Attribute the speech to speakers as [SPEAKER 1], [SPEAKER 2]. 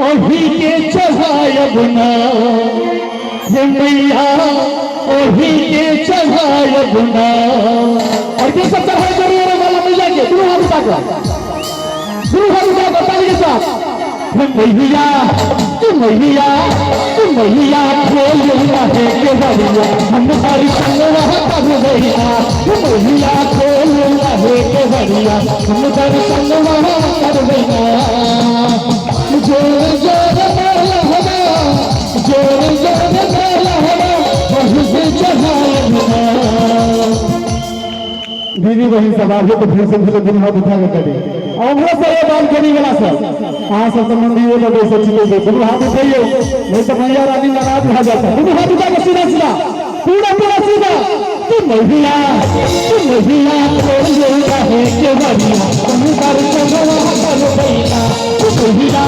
[SPEAKER 1] ओही के चढ़ायब ना हे मैया ओही के चढ़ायब ना। और ये सब चढ़ाए जरूर वाला मैया के गुरु हाथ उठा बताइए साहब। मैया मैया मैया खोल रहे के बलिया हमारी संगवा कर भैया मैया खोल रहे के बलिया हमारी संगवा कर भैया। जोर जोर मेला हवा जोर जोर मेला हवा वही से चढ़ाए दीदी बहन सब आगे तो फिर से दिन हाथ उठा के करी और से ये बात करी वाला सब हां सब मंदिर में बैठे छिले दोनों हाथ उठाइए नहीं तो मैया रानी नाराज हो जाता है। दोनों हाथ उठा के सीधा सीधा पूरा पूरा सीधा तू मैया खोल रहे के बलिया तुम कर चलो कर भैया तू मैया